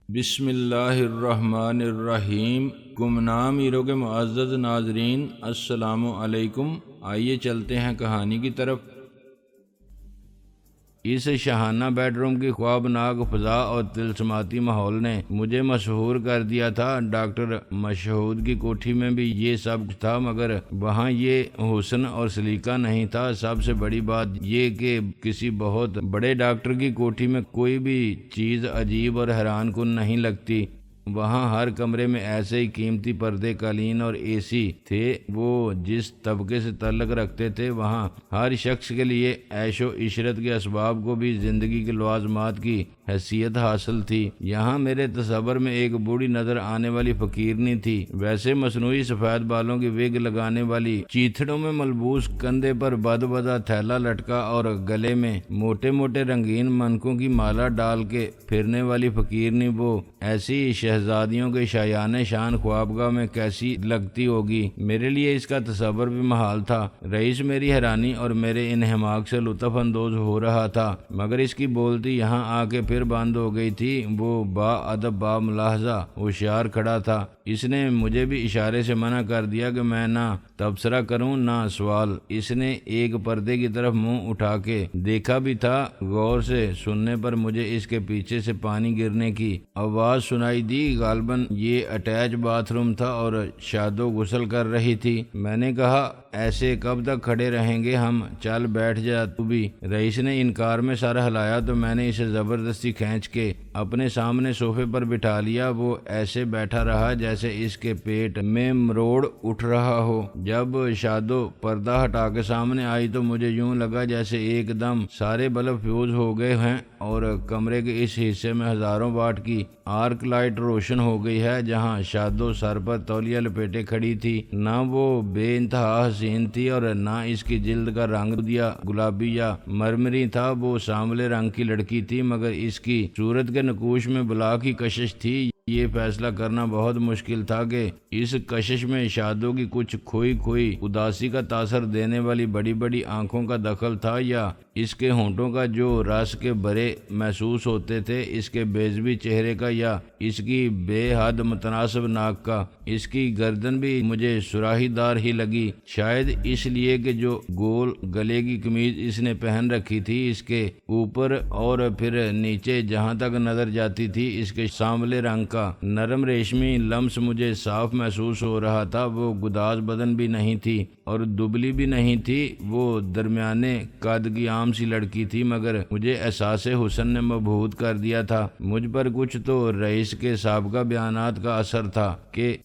بسم اللہ الرحمن الرحیم۔ گمنام ہیرو کے معزز ناظرین، السلام علیکم۔ آئیے چلتے ہیں کہانی کی طرف۔ اس شاہانہ بیڈ روم کی خوابناک فضا اور طلسماتی ماحول نے مجھے مسحور کر دیا تھا۔ ڈاکٹر مشہود کی کوٹھی میں بھی یہ سب تھا، مگر وہاں یہ حسن اور سلیقہ نہیں تھا۔ سب سے بڑی بات یہ کہ کسی بہت بڑے ڈاکٹر کی کوٹھی میں کوئی بھی چیز عجیب اور حیران کن نہیں لگتی۔ وہاں ہر کمرے میں ایسے ہی قیمتی پردے، قالین اور اے سی تھے۔ وہ جس طبقے سے تعلق رکھتے تھے، وہاں ہر شخص کے لیے عیش و عشرت کے اسباب کو بھی زندگی کے لوازمات کی حیثیت حاصل تھی۔ یہاں میرے تصور میں ایک بوڑھی نظر آنے والی فقیرنی تھی، ویسے مصنوعی سفید بالوں کی وگ لگانے والی، چیتھڑوں میں ملبوس، کندھے پر بدبدہ تھیلا لٹکا اور گلے میں موٹے موٹے رنگین منکوں کی مالا ڈال کے پھرنے والی فقیرنی۔ وہ ایسی شہزادیوں کے شایان شان خوابگاہ میں کیسی لگتی ہوگی؟ میرے لیے اس کا تصور بھی محال تھا۔ رئیس میری حیرانی اور میرے انہماک سے لطف اندوز ہو رہا تھا، مگر اس کی بولتی یہاں آ کے پھر بند ہو گئی تھی۔ وہ با ادب، با ملاحظہ ہوشیار کھڑا تھا۔ اس نے مجھے بھی اشارے سے منع کر دیا کہ میں نہ تبصرہ کروں نہ سوال۔ اس نے ایک پردے کی طرف منہ اٹھا کے دیکھا بھی تھا۔ غور سے سننے پر مجھے اس کے پیچھے سے پانی گرنے کی آواز سنائی دی۔ غالباً یہ اٹیچ باتھ روم تھا اور شادو غسل کر رہی تھی۔ میں نے کہا، ایسے کب تک کھڑے رہیں گے ہم؟ چل بیٹھ جا تو بھی۔ رئیس نے انکار میں سر ہلایا تو میں نے اسے زبردستی کھینچ کے اپنے سامنے صوفے پر بٹھا لیا۔ وہ ایسے بیٹھا رہا جیسے اس کے پیٹ میں مروڑ اٹھ رہا ہو۔ جب شادو پردہ ہٹا کے سامنے آئی تو مجھے یوں لگا جیسے ایک دم سارے بلب فیوز ہو گئے ہیں اور کمرے کے اس حصے میں ہزاروں واٹ کی آرک لائٹ روشن ہو گئی ہے۔ جہاں شادو سر پر تولیہ لپیٹے کھڑی تھی، نہ وہ بے انتہا حسین تھی اور نہ اس کی جلد کا رنگ دودیا گلابی یا مرمری تھا۔ وہ سانولے رنگ کی لڑکی تھی، مگر اس کی صورت کے نقوش میں بلا کی کشش تھی۔ یہ فیصلہ کرنا بہت مشکل تھا کہ اس کشش میں شادو کی کچھ کھوئی اداسی کا تاثر دینے والی بڑی بڑی آنکھوں کا دخل تھا، یا اس کے ہونٹوں کا جو رس کے برے محسوس ہوتے تھے، اس کے بیضوی چہرے کا، یا اس کی بے حد متناسب ناک کا۔ اس کی گردن بھی مجھے سراہی دار ہی لگی، شاید اس لیے کہ جو گول گلے کی قمیض اس نے پہن رکھی تھی، اس کے اوپر اور پھر نیچے جہاں تک نظر جاتی تھی، اس کے سانولے رنگ کا نرم ریشمی لمس مجھے صاف محسوس ہو رہا تھا۔ وہ گداز بدن بھی نہیں تھی اور دبلی بھی نہیں تھی۔ وہ درمیانے قد کی عام سی لڑکی تھی، مگر مجھے احساس حسن نے مبہوت کر دیا تھا۔ مجھ پر کچھ تو رئیس کے سابقہ بیانات کا اثر تھا کہ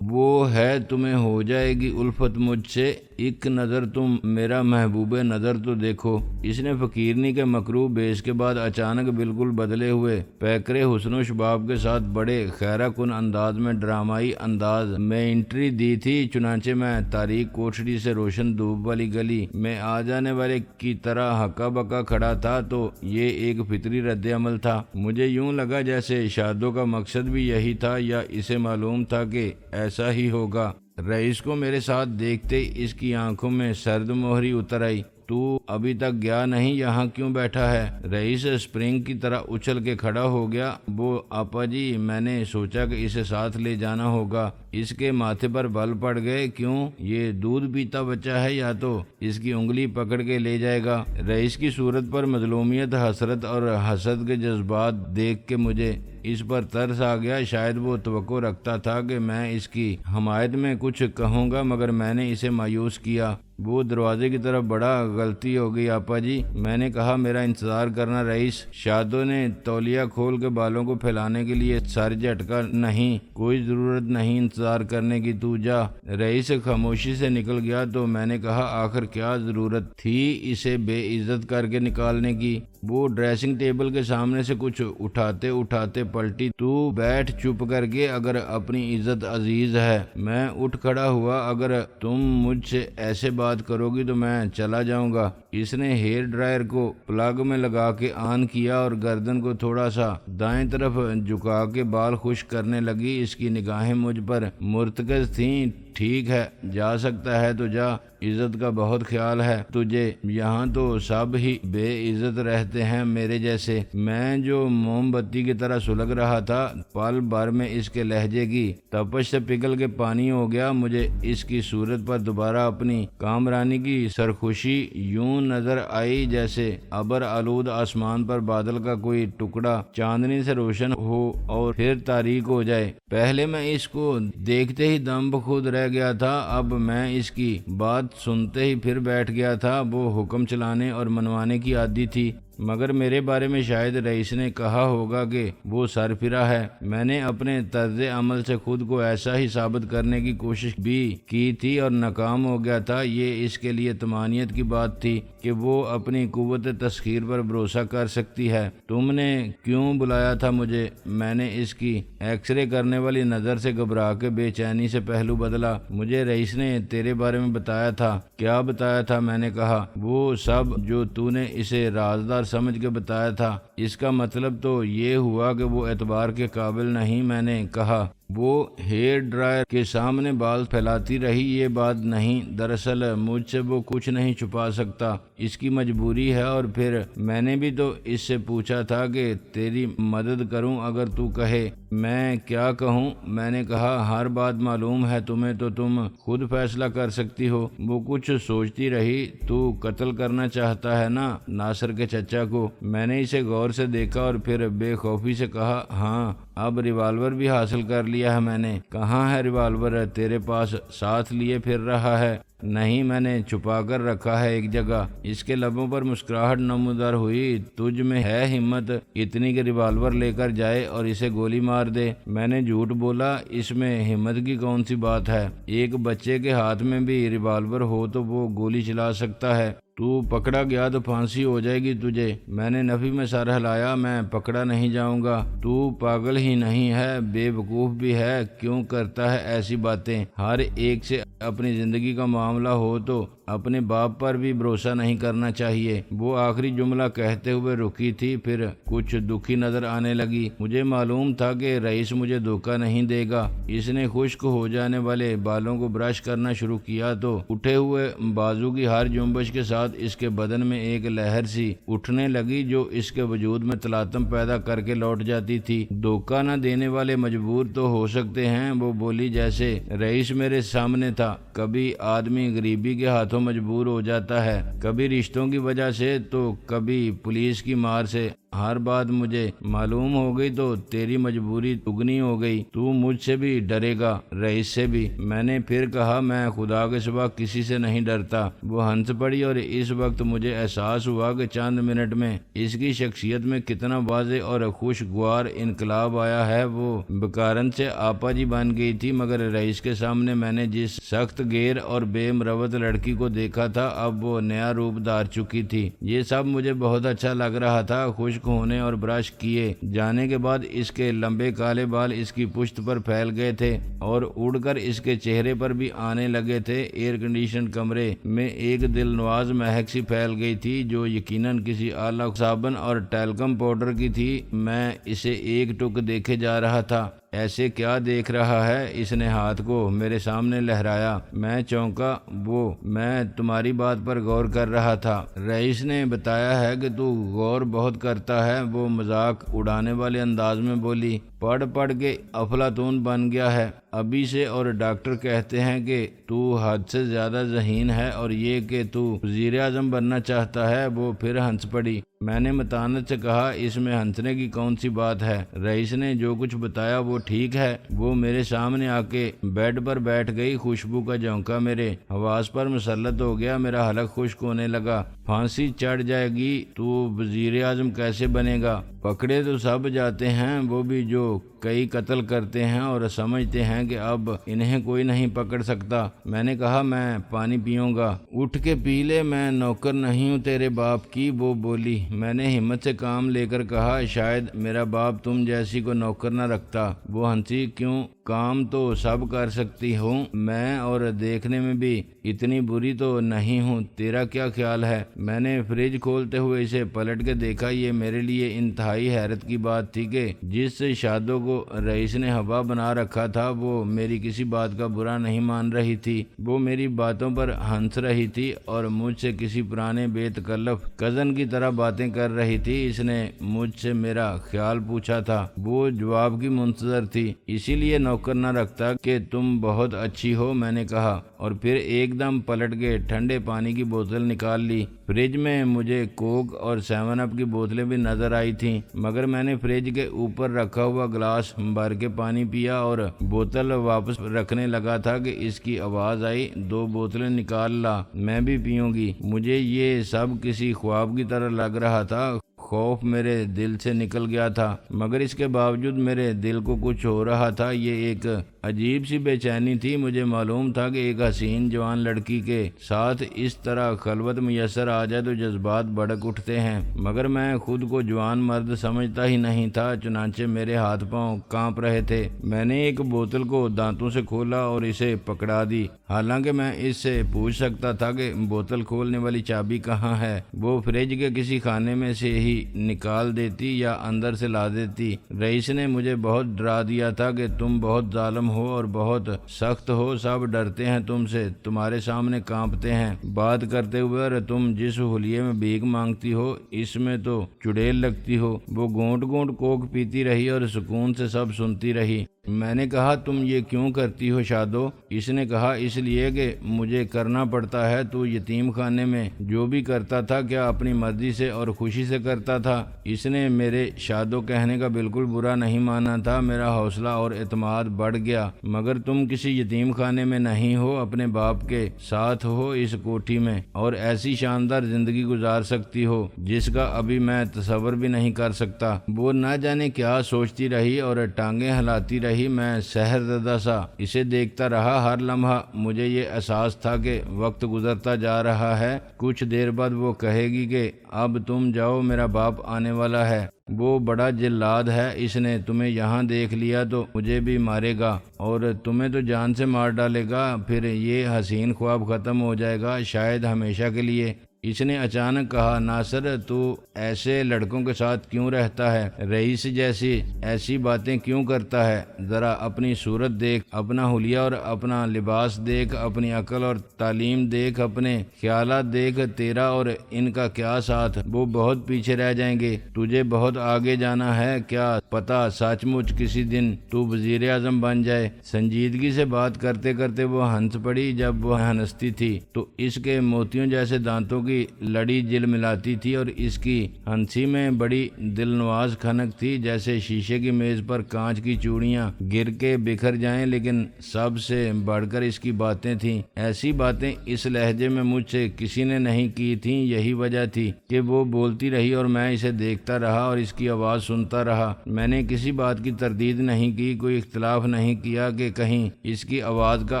وہ ہے، تمہیں ہو جائے گی الفت مجھ سے، ایک نظر تم میرا محبوب نظر تو دیکھو۔ اس نے فقیرنی کے مکروہ بیس کے بعد اچانک بالکل بدلے ہوئے پیکرے حسن و شباب کے ساتھ بڑے خیرہ کن انداز میں ڈرامائی انداز میں انٹری دی تھی۔ چنانچہ میں تاریک کوٹھڑی سے روشن دھوپ والی گلی میں آ جانے والے کی طرح ہکا بکا کھڑا تھا، تو یہ ایک فطری رد عمل تھا۔ مجھے یوں لگا جیسے شادو کا مقصد بھی یہی تھا، یا اسے معلوم تھا کہ ایسا ہی ہوگا۔ رئیس کو میرے ساتھ دیکھتے اس کی آنکھوں میں سرد مہری اتر آئی۔ تو ابھی تک گیا نہیں، یہاں کیوں بیٹھا ہے؟ رئیس اسپرنگ کی طرح اچھل کے کھڑا ہو گیا۔ وہ آپا جی، میں نے سوچا کہ اسے ساتھ لے جانا ہوگا۔ اس کے ماتھے پر بل پڑ گئے۔ کیوں؟ یہ دودھ پیتا بچہ ہے، یا تو اس کی انگلی پکڑ کے لے جائے گا۔ رئیس کی صورت پر مظلومیت، حسرت اور حسد کے جذبات دیکھ کے مجھے اس پر ترس آ گیا۔ شاید وہ توقع رکھتا تھا کہ میں اس کی حمایت میں کچھ کہوں گا، مگر میں نے اسے مایوس کیا۔ وہ دروازے کی طرف بڑا، غلطی ہو گئی آپا جی، میں نے کہا میرا انتظار کرنا۔ رئیس شادو نے تولیہ کھول کے بالوں کو پھیلانے کے لیے سر جھٹکا۔ نہیں، کوئی ضرورت نہیں انتظار کرنے کی، تو جا۔ رئیس خاموشی سے نکل گیا تو میں نے کہا، آخر کیا ضرورت تھی اسے بے عزت کر کے نکالنے کی؟ وہ ڈریسنگ ٹیبل کے سامنے سے کچھ اٹھاتے اٹھاتے پلٹی۔ تو بیٹھ چپ کر کے، اگر اپنی عزت عزیز ہے۔ میں اٹھ کھڑا ہوا۔ اگر تم مجھ سے ایسے بات کرو گی تو میں چلا جاؤں گا۔ اس نے ہیئر ڈرائر کو پلگ میں لگا کے آن کیا اور گردن کو تھوڑا سا دائیں طرف جھکا کے بال خشک کرنے لگی۔ اس کی نگاہیں مجھ پر مرتکز تھیں۔ ٹھیک ہے، جا سکتا ہے تو جا، عزت کا بہت خیال ہے تجھے، یہاں تو سب ہی بے عزت رہتے ہیں میرے جیسے۔ میں جو موم بتی کی طرح سلگ رہا تھا، پل بھر میں اس کے لہجے کی تپش سے پگھل کے پانی ہو گیا۔ مجھے اس کی صورت پر دوبارہ اپنی کامرانی کی سرخوشی یوں نظر آئی جیسے ابر آلود آسمان پر بادل کا کوئی ٹکڑا چاندنی سے روشن ہو اور پھر تاریک ہو جائے۔ پہلے میں اس کو دیکھتے ہی دم بخود رہ گیا تھا، اب میں اس کی بات سنتے ہی پھر بیٹھ گیا تھا۔ وہ حکم چلانے اور منوانے کی عادی تھی، مگر میرے بارے میں شاید رئیس نے کہا ہوگا کہ وہ سرفرا ہے۔ میں نے اپنے طرز عمل سے خود کو ایسا ہی ثابت کرنے کی کوشش بھی کی تھی اور ناکام ہو گیا تھا۔ یہ اس کے لیے طمانینت کی بات تھی کہ وہ اپنی قوت تسخیر پر بھروسہ کر سکتی ہے۔ تم نے کیوں بلایا تھا مجھے؟ میں نے اس کی ایکس رے کرنے والی نظر سے گھبرا کے بے چینی سے پہلو بدلا۔ مجھے رئیس نے تیرے بارے میں بتایا تھا۔ کیا بتایا تھا؟ میں نے کہا، وہ سب جو تو نے اسے رازدار سمجھ کے بتایا تھا۔ اس کا مطلب تو یہ ہوا کہ وہ اعتبار کے قابل نہیں۔ میں نے کہا، وہ ہیئر ڈرائر کے سامنے بال پھیلاتی رہی، یہ بات نہیں۔ دراصل مجھ سے وہ کچھ نہیں چھپا سکتا، اس کی مجبوری ہے۔ اور پھر میں نے بھی تو اس سے پوچھا تھا کہ تیری مدد کروں اگر تو کہے۔ میں کیا کہوں؟ میں نے کہا، ہر بات معلوم ہے تمہیں تو تم خود فیصلہ کر سکتی ہو۔ وہ کچھ سوچتی رہی۔ تو قتل کرنا چاہتا ہے نا ناصر کے چچا کو؟ میں نے اسے غور سے دیکھا اور پھر بے خوفی سے کہا، ہاں۔ اب ریوالور بھی حاصل کر لیا ہے میں نے۔ کہاں ہے ریوالور؟ تیرے پاس ساتھ لیے پھر رہا ہے؟ نہیں، میں نے چھپا کر رکھا ہے ایک جگہ۔ اس کے لبوں پر مسکراہٹ نمودار ہوئی۔ تجھ میں ہے ہمت اتنی کہ ریوالور لے کر جائے اور اسے گولی مار دے؟ میں نے جھوٹ بولا، اس میں ہمت کی کون سی بات ہے؟ ایک بچے کے ہاتھ میں بھی ریوالور ہو تو وہ گولی چلا سکتا ہے۔ تو پکڑا گیا تو پھانسی ہو جائے گی تجھے۔ میں نے نفی میں سر ہلایا، میں پکڑا نہیں جاؤں گا۔ تو پاگل ہی نہیں ہے، بے وقوف بھی ہے، کیوں کرتا ہے ایسی باتیں؟ ہر ایک سے اپنی زندگی کا معاملہ ہو تو اپنے باپ پر بھی بھروسہ نہیں کرنا چاہیے۔ وہ آخری جملہ کہتے ہوئے رکی تھی، پھر کچھ دکھی نظر آنے لگی۔ مجھے معلوم تھا کہ رئیس مجھے دھوکہ نہیں دے گا۔ اس نے خشک ہو جانے والے بالوں کو برش کرنا شروع کیا تو اٹھے ہوئے بازو کی ہر جنبش کے ساتھ اس کے بدن میں ایک لہر سی اٹھنے لگی جو اس کے وجود میں تلاطم پیدا کر کے لوٹ جاتی تھی۔ دھوکہ نہ دینے والے مجبور تو ہو سکتے ہیں، وہ بولی، جیسے رئیس میرے سامنے تھا۔ کبھی آدمی غریبی کے ہاتھوں مجبور ہو جاتا ہے، کبھی رشتوں کی وجہ سے تو کبھی پولیس کی مار سے۔ ہر بات مجھے معلوم ہو گئی تو تیری مجبوری دگنی ہو گئی۔ تو مجھ سے بھی ڈرے گا، رئیس سے بھی۔ میں نے پھر کہا، میں خدا کے سوا کسی سے نہیں ڈرتا۔ وہ ہنس پڑی اور اس وقت مجھے احساس ہوا کہ چند منٹ میں اس کی شخصیت میں کتنا واضح اور خوشگوار انقلاب آیا ہے۔ وہ بکارن سے آپا جی بن گئی تھی، مگر رئیس کے سامنے میں نے جس سخت گیر اور بے مروت لڑکی کو دیکھا تھا اب وہ نیا روپ دھار چکی تھی۔ یہ سب مجھے بہت اچھا لگ رہا تھا۔ خشک ہونے اور برش کیے جانے کے بعد اس کے لمبے کالے بال اس کی پشت پر پھیل گئے تھے اور اڑ کر اس کے چہرے پر بھی آنے لگے تھے۔ ایئر کنڈیشن کمرے میں ایک دل نواز مہک سی پھیل گئی تھی جو یقیناً کسی اعلیٰ صابن اور ٹیلکم پاؤڈر کی تھی۔ میں اسے ایک ٹک دیکھے جا رہا تھا۔ ایسے کیا دیکھ رہا ہے؟ اس نے ہاتھ کو میرے سامنے لہرایا۔ میں چونکا۔ وہ، میں تمہاری بات پر غور کر رہا تھا۔ رئیس نے بتایا ہے کہ تو غور بہت کرتا ہے۔ وہ مذاق اڑانے والے انداز میں بولی۔ پڑھ پڑھ کے افلاطون بن گیا ہے ابھی سے، اور ڈاکٹر کہتے ہیں کہ تو حد سے زیادہ ذہین ہے، اور یہ کہ تو وزیر اعظم بننا چاہتا ہے۔ وہ پھر ہنس پڑی۔ میں نے متانت سے کہا، اس میں ہنسنے کی کون سی بات ہے؟ رئیس نے جو کچھ بتایا وہ ٹھیک ہے۔ وہ میرے سامنے آ کے بیڈ پر بیٹھ گئی۔ خوشبو کا جھونکا میرے حواس پر مسلط ہو گیا۔ میرا حلق خشک ہونے لگا۔ پھانسی چڑھ جائے گی تو وزیر اعظم کیسے بنے گا؟ پکڑے تو سب جاتے ہیں، وہ بھی جو کئی قتل کرتے ہیں اور سمجھتے ہیں کہ اب انہیں کوئی نہیں پکڑ سکتا۔ میں نے کہا، میں پانی پیوں گا۔ اٹھ کے پی لے، میں نوکر نہیں ہوں تیرے باپ کی۔ وہ بولی۔ میں نے ہمت سے کام لے کر کہا، شاید میرا باپ تم جیسی کو نوکر نہ رکھتا۔ وہ ہنسی۔ کیوں؟ کام تو سب کر سکتی ہوں میں، اور دیکھنے میں بھی اتنی بری تو نہیں ہوں۔ تیرا کیا خیال ہے؟ میں نے فریج کھولتے ہوئے اسے پلٹ کے دیکھا۔ یہ میرے لیے انتہائی حیرت کی بات تھی کہ جس شادی شادو کو رئیس نے ہوا بنا رکھا تھا وہ میری کسی بات کا برا نہیں مان رہی تھی، وہ میری باتوں پر ہنس رہی تھی اور مجھ سے کسی پرانے بے تکلف کزن کی طرح باتیں کر رہی تھی۔ اس نے مجھ سے میرا خیال پوچھا تھا، وہ جواب کی منتظر تھی۔ اسی لیے نوکر نہ رکھتا کہ تم بہت اچھی ہو، میں نے کہا، اور پھر ایک دم پلٹ کے ٹھنڈے پانی کی بوتل نکال لی۔ فریج میں مجھے کوک اور 7 اپ کی بوتلیں بھی نظر آئی تھیں، مگر میں نے فریج کے اوپر رکھا ہوا گلاس بھر کے پانی پیا اور بوتل واپس رکھنے لگا تھا کہ اس کی آواز آئی، 2 بوتلیں نکال لا، میں بھی پیوں گی۔ مجھے یہ سب کسی خواب کی طرح لگ رہا تھا۔ خوف میرے دل سے نکل گیا تھا، مگر اس کے باوجود میرے دل کو کچھ ہو رہا تھا۔ یہ ایک عجیب سی بے چینی تھی۔ مجھے معلوم تھا کہ ایک حسین جوان لڑکی کے ساتھ اس طرح خلوت میسر آ جائے تو جذبات بھڑک اٹھتے ہیں، مگر میں خود کو جوان مرد سمجھتا ہی نہیں تھا، چنانچہ میرے ہاتھ پاؤں کانپ رہے تھے۔ میں نے ایک بوتل کو دانتوں سے کھولا اور اسے پکڑا دی، حالانکہ میں اس سے پوچھ سکتا تھا کہ بوتل کھولنے والی چابی کہاں ہے۔ وہ فریج کے کسی خانے میں سے ہی نکال دیتی یا اندر سے لا دیتی۔ رئیس نے مجھے بہت ڈرا دیا تھا کہ تم بہت ظالم ہو اور بہت سخت ہو، سب ڈرتے ہیں تم سے، تمہارے سامنے کانپتے ہیں بات کرتے ہوئے، اور تم جس حلیے میں بھیک مانگتی ہو اس میں تو چڑیل لگتی ہو۔ وہ گھونٹ گھونٹ کوک پیتی رہی اور سکون سے سب سنتی رہی۔ میں نے کہا، تم یہ کیوں کرتی ہو شادو؟ اس نے کہا، اس لیے کہ مجھے کرنا پڑتا ہے۔ تو یتیم خانے میں جو بھی کرتا تھا کیا اپنی مرضی سے اور خوشی سے کرتا تھا؟ اس نے میرے شادو کہنے کا بالکل برا نہیں مانا تھا۔ میرا حوصلہ اور اعتماد بڑھ گیا۔ مگر تم کسی یتیم خانے میں نہیں ہو، اپنے باپ کے ساتھ ہو اس کوٹھی میں، اور ایسی شاندار زندگی گزار سکتی ہو جس کا ابھی میں تصور بھی نہیں کر سکتا۔ وہ نہ جانے کیا سوچتی رہی اور ٹانگیں ہلاتی رہی۔ میں سحر زدہ سا اسے دیکھتا رہا۔ ہر لمحہ مجھے یہ احساس تھا کہ وقت گزرتا جا رہا ہے۔ کچھ دیر بعد وہ کہے گی کہ اب تم جاؤ، میرا باپ آنے والا ہے، وہ بڑا جلاد ہے، اس نے تمہیں یہاں دیکھ لیا تو مجھے بھی مارے گا اور تمہیں تو جان سے مار ڈالے گا، پھر یہ حسین خواب ختم ہو جائے گا، شاید ہمیشہ کے لیے۔ اس نے اچانک کہا، ناصر تو ایسے لڑکوں کے ساتھ کیوں رہتا ہے؟ رئیس جیسی ایسی باتیں کیوں کرتا ہے؟ ذرا اپنی صورت دیکھ، اپنا حلیہ اور اپنا لباس دیکھ، اپنی عقل اور تعلیم دیکھ، اپنے خیالات دیکھ، تیرا اور ان کا کیا ساتھ؟ وہ بہت پیچھے رہ جائیں گے، تجھے بہت آگے جانا ہے، کیا پتا سچ مچ کسی دن تو وزیر اعظم بن جائے۔ سنجیدگی سے بات کرتے کرتے وہ ہنس پڑی۔ جب وہ ہنستی تھی تو اس کے موتیوں جیسے دانتوں کی لڑی جل ملاتی تھی اور اس کی ہنسی میں بڑی دلنواز کھنک تھی، جیسے شیشے کی میز پر کانچ کی چوڑیاں گر کے بکھر جائیں۔ لیکن سب سے بڑھ کر اس کی باتیں تھیں، ایسی باتیں اس لہجے میں مجھ سے کسی نے نہیں کی تھیں۔ یہی وجہ تھی کہ وہ بولتی رہی اور میں اسے دیکھتا رہا اور اس کی آواز سنتا رہا۔ میں نے کسی بات کی تردید نہیں کی، کوئی اختلاف نہیں کیا کہ کہیں اس کی آواز کا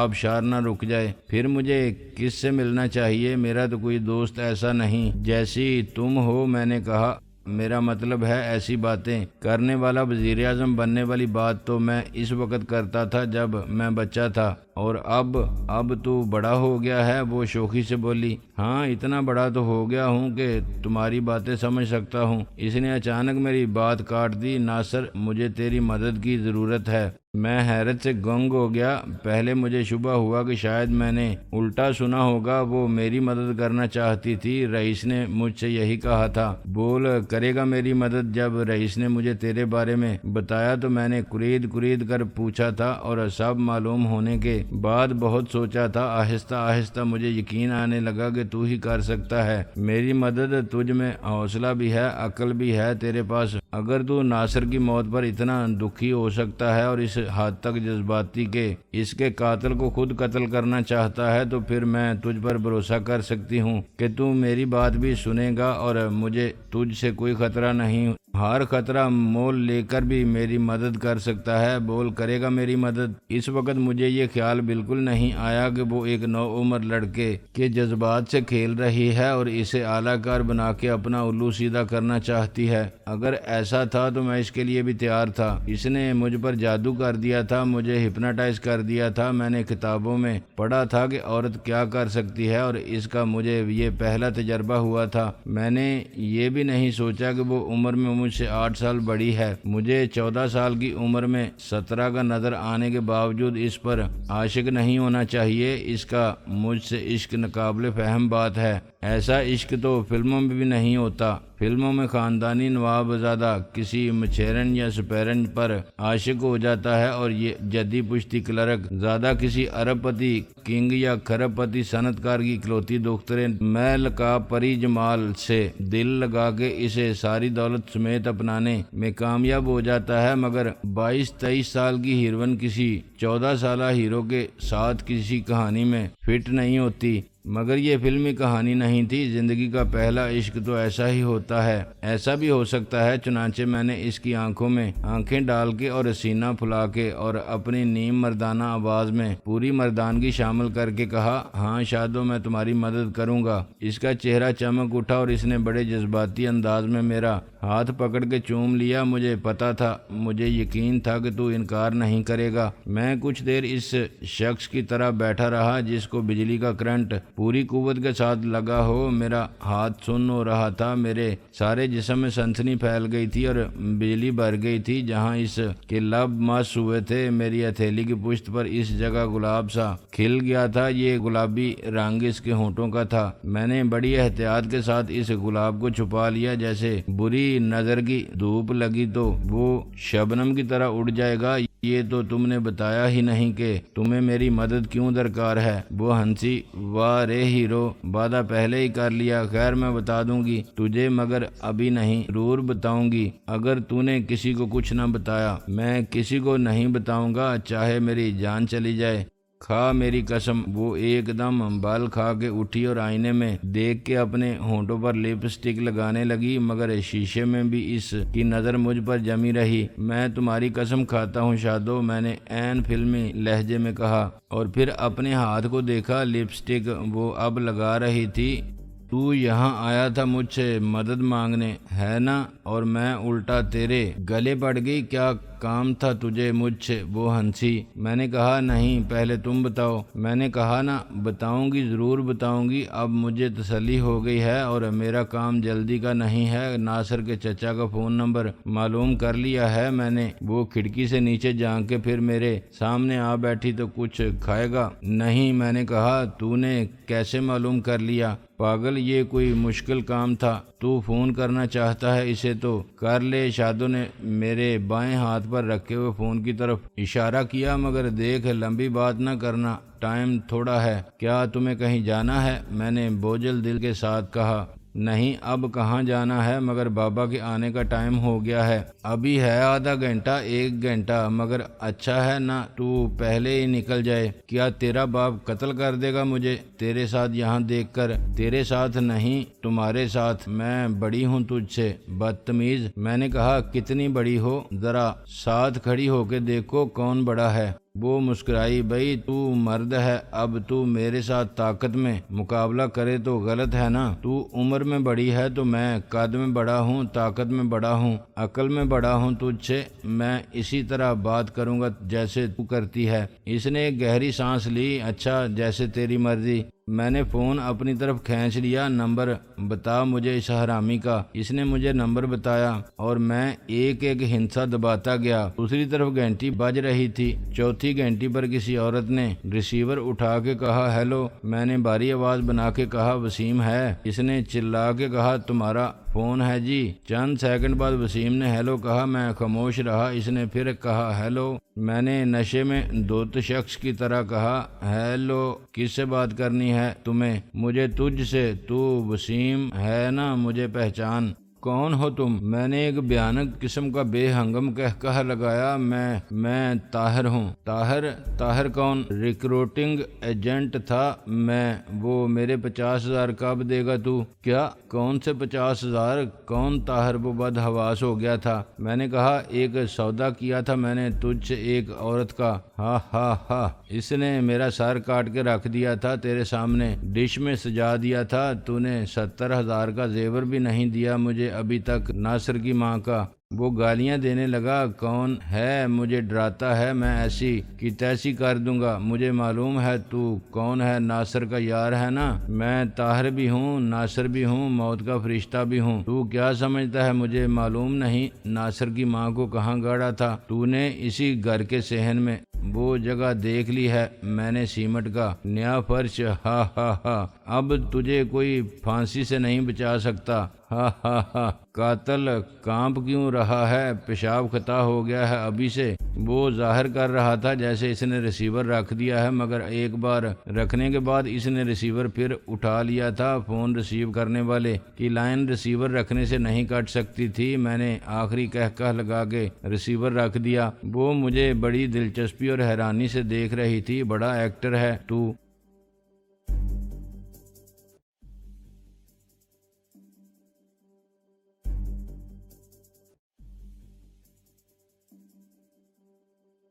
آبشار نہ رک جائے۔ پھر مجھے کس سے ملنا چاہیے؟ میرا تو کوئی دوست ایسا نہیں جیسی تم ہو، میں نے کہا۔ میرا مطلب ہے ایسی باتیں کرنے والا۔ وزیر اعظم بننے والی بات تو میں اس وقت کرتا تھا جب میں بچہ تھا، اور اب تو بڑا ہو گیا ہے، وہ شوخی سے بولی۔ ہاں، اتنا بڑا تو ہو گیا ہوں کہ تمہاری باتیں سمجھ سکتا ہوں۔ اس نے اچانک میری بات کاٹ دی۔ ناصر، مجھے تیری مدد کی ضرورت ہے۔ میں حیرت سے گنگ ہو گیا۔ پہلے مجھے شبہ ہوا کہ شاید میں نے الٹا سنا ہوگا، وہ میری مدد کرنا چاہتی تھی۔ رئیس نے مجھ سے یہی کہا تھا، بول کرے گا میری مدد؟ جب رئیس نے مجھے تیرے بارے میں بتایا تو میں نے کرید کر پوچھا تھا اور سب معلوم ہونے کے بعد بہت سوچا تھا۔ آہستہ آہستہ مجھے یقین آنے لگا کہ تو ہی کر سکتا ہے میری مدد۔ تجھ میں حوصلہ بھی ہے، عقل بھی ہے تیرے پاس۔ اگر تو ناصر کی موت پر اتنا دکھی ہو سکتا ہے اور اس حد تک جذباتی کہ اس کے قاتل کو خود قتل کرنا چاہتا ہے، تو پھر میں تجھ پر بھروسہ کر سکتی ہوں کہ تو میری بات بھی سنے گا اور مجھے تجھ سے کوئی خطرہ نہیں۔ ہر خطرہ مول لے کر بھی میری مدد کر سکتا ہے۔ بول کرے گا میری مدد؟ اس وقت مجھے یہ خیال بالکل نہیں آیا کہ وہ ایک نو عمر لڑکے کے جذبات سے کھیل رہی ہے اور اسے اعلیٰ کار بنا کے اپنا الو سیدھا کرنا چاہتی ہے۔ اگر ایسا تھا تو میں اس کے لیے بھی تیار تھا۔ اس نے مجھ پر جادو کر دیا تھا، مجھے ہپناٹائز کر دیا تھا۔ میں نے کتابوں میں پڑھا تھا کہ عورت کیا کر سکتی ہے اور اس کا مجھے یہ پہلا تجربہ ہوا تھا۔ میں نے یہ بھی نہیں سوچا کہ وہ عمر میں مجھ سے 8 سال بڑی ہے. مجھے 14 سال کی عمر میں 17 کا نظر آنے کے باوجود اس پر عاشق نہیں ہونا چاہیے. اس کا مجھ سے عشق ناقابل فہم بات ہے. ایسا عشق تو فلموں میں بھی نہیں ہوتا. فلموں میں خاندانی نوابزادہ کسی مچیرن یا سپیرن پر عاشق ہو جاتا ہے اور یہ جدی پشتی کلرک زیادہ کسی ارب پتی کنگ یا کھرب پتی صنعت کار کی اکلوتی دختر محل کا پری جمال سے دل لگا کے اسے ساری دولت سمیت اپنانے میں کامیاب ہو جاتا ہے، مگر 22-23 سال کی ہیروئن کسی 14 سالہ ہیرو کے ساتھ کسی کہانی میں فٹ نہیں ہوتی. مگر یہ فلمی کہانی نہیں تھی. زندگی کا پہلا عشق تو ایسا ہی ہوتا ہے. ایسا بھی ہو سکتا ہے. چنانچہ میں نے اس کی آنکھوں میں آنکھیں ڈال کے اور سینہ پھلا کے اور اپنی نیم مردانہ آواز میں پوری مردانگی شامل کر کے کہا، ہاں شادو، میں تمہاری مدد کروں گا. اس کا چہرہ چمک اٹھا اور اس نے بڑے جذباتی انداز میں میرا ہاتھ پکڑ کے چوم لیا. مجھے پتا تھا، مجھے یقین تھا کہ تو انکار نہیں کرے گا. میں کچھ دیر اس شخص کی طرح بیٹھا رہا جس کو بجلی کا کرنٹ پوری قوت کے ساتھ لگا ہو. میرا ہاتھ سن ہو رہا تھا. میرے سارے جسم میں سنسنی پھیل گئی تھی اور بجلی بھر گئی تھی. جہاں اس کے لب مس ہوئے تھے، میری ہتھیلی کی پشت پر اس جگہ گلاب سا کھل گیا تھا. یہ گلابی رنگ اس کے ہونٹوں کا تھا. میں نے بڑی احتیاط کے ساتھ اس گلاب کو چھپا لیا. جیسے بری نظر کی دھوپ لگی تو وہ شبنم کی طرح اڑ جائے گا. یہ تو تم نے بتایا ہی نہیں کہ تمہیں میری مدد کیوں درکار ہے. وہ ہنسی، واہ رے ہیرو، وعدہ پہلے ہی کر لیا. خیر میں بتا دوں گی تجھے، مگر ابھی نہیں، ضرور بتاؤں گی. اگر تو نے کسی کو کچھ نہ بتایا، میں کسی کو نہیں بتاؤں گا، چاہے میری جان چلی جائے. کھا میری قسم. وہ ایک دم بال کھا کے اٹھی اور آئینے میں دیکھ کے اپنے ہونٹوں پر لپسٹک لگانے لگی، مگر شیشے میں بھی اس کی نظر مجھ پر جمی رہی. میں تمہاری قسم کھاتا ہوں شادو، میں نے عین فلمی لہجے میں کہا، اور پھر اپنے ہاتھ کو دیکھا. لپسٹک وہ اب لگا رہی تھی. تو یہاں آیا تھا مجھ سے مدد مانگنے، ہے نا؟ اور میں الٹا تیرے گلے پڑ گئی. کیا کام تھا تجھے مجھ سے؟ وہ ہنسی. میں نے کہا نہیں، پہلے تم بتاؤ. میں نے کہا نا، بتاؤں گی، ضرور بتاؤں گی. اب مجھے تسلی ہو گئی ہے اور میرا کام جلدی کا نہیں ہے. ناصر کے چچا کا فون نمبر معلوم کر لیا ہے میں نے. وہ کھڑکی سے نیچے جھانک کے پھر میرے سامنے آ بیٹھی. تو کچھ کھائے گا؟ نہیں. میں نے کہا، تو نے کیسے معلوم کر لیا؟ پاگل، یہ کوئی مشکل کام تھا؟ تو فون کرنا چاہتا ہے اسے تو کر لے. شادو نے میرے بائیں ہاتھ پر رکھے ہوئے فون کی طرف اشارہ کیا، مگر دیکھ، لمبی بات نہ کرنا، ٹائم تھوڑا ہے. کیا تمہیں کہیں جانا ہے؟ میں نے بوجھل دل کے ساتھ کہا. نہیں، اب کہاں جانا ہے، مگر بابا کے آنے کا ٹائم ہو گیا ہے. ابھی ہے آدھا گھنٹہ، 1 گھنٹہ. مگر اچھا ہے نا تو پہلے ہی نکل جائے. کیا تیرا باپ قتل کر دے گا مجھے تیرے ساتھ یہاں دیکھ کر؟ تیرے ساتھ نہیں، تمہارے ساتھ. میں بڑی ہوں تجھ سے، بدتمیز. میں نے کہا، کتنی بڑی ہو؟ ذرا ساتھ کھڑی ہو کے دیکھو کون بڑا ہے. وہ مسکرائی. بھائی تو مرد ہے، اب تو میرے ساتھ طاقت میں مقابلہ کرے تو غلط ہے نا. تو عمر میں بڑی ہے تو میں قد میں بڑا ہوں، طاقت میں بڑا ہوں، عقل میں بڑا ہوں تجھ سے. میں اسی طرح بات کروں گا جیسے تو کرتی ہے. اس نے ایک گہری سانس لی. اچھا، جیسے تیری مرضی. میں نے فون اپنی طرف کھینچ لیا. نمبر بتا مجھے اس حرامی کا. اس نے مجھے نمبر بتایا اور میں ایک ایک ہندسہ دباتا گیا. دوسری طرف گھنٹی بج رہی تھی. چوتھی گھنٹی پر کسی عورت نے ریسیور اٹھا کے کہا، ہیلو. میں نے بھاری آواز بنا کے کہا، وسیم ہے. اس نے چلا کے کہا، تمہارا فون ہے جی. چند سیکنڈ بعد وسیم نے ہیلو کہا. میں خاموش رہا. اس نے پھر کہا، ہیلو. میں نے نشے میں دوت شخص کی طرح کہا، ہیلو. کس سے بات کرنی ہے تمہیں؟ مجھے تجھ سے. تو وسیم ہے نا؟ مجھے پہچان. کون ہو تم؟ میں نے ایک بھیانک قسم کا بے ہنگم کہہ لگایا. میں طاہر ہوں. طاہر کون؟ ریکروٹنگ ایجنٹ تھا میں. وہ میرے 50,000 کب دے گا تو؟ کیا؟ کون سے 50,000؟ کون طاہر؟ وہ بد حواس ہو گیا تھا. میں نے کہا، ایک سودا کیا تھا میں نے تجھ سے، ایک عورت کا. ہا ہا ہا. اس نے میرا سر کاٹ کے رکھ دیا تھا تیرے سامنے، ڈش میں سجا دیا تھا. تو نے 70,000 کا زیور بھی نہیں دیا مجھے ابھی تک. ناصر کی ماں کا وہ گالیاں دینے لگا، کون ہے مجھے ڈراتا ہے، میں ایسی کی تیسی کر دوں گا، مجھے معلوم ہے تو کون ہے، ناصر کا یار ہے نا، میں طاہر بھی ہوں، ناصر بھی ہوں، موت کا فرشتہ بھی ہوں، تو کیا سمجھتا ہے مجھے معلوم نہیں ناصر کی ماں کو کہاں گاڑا تھا تو نے؟ اسی گھر کے صحن میں وہ جگہ دیکھ لی ہے میں نے، سیمٹ کا نیا فرش، ہا ہا ہا، اب تجھے کوئی پھانسی سے نہیں بچا سکتا، ہا ہا ہا۔ قاتل کانپ کیوں رہا ہے؟ پیشاب خطا ہو گیا ہے ابھی سے؟ وہ ظاہر کر رہا تھا جیسے اس نے ریسیور رکھ دیا ہے، مگر ایک بار رکھنے کے بعد اس نے ریسیور پھر اٹھا لیا تھا۔ فون ریسیو کرنے والے کی لائن ریسیور رکھنے سے نہیں کٹ سکتی تھی، میں نے آخری کہہ لگا کے ریسیور رکھ دیا۔ وہ مجھے بڑی دلچسپی اور حیرانی سے دیکھ رہی تھی۔ بڑا ایکٹر ہے تو،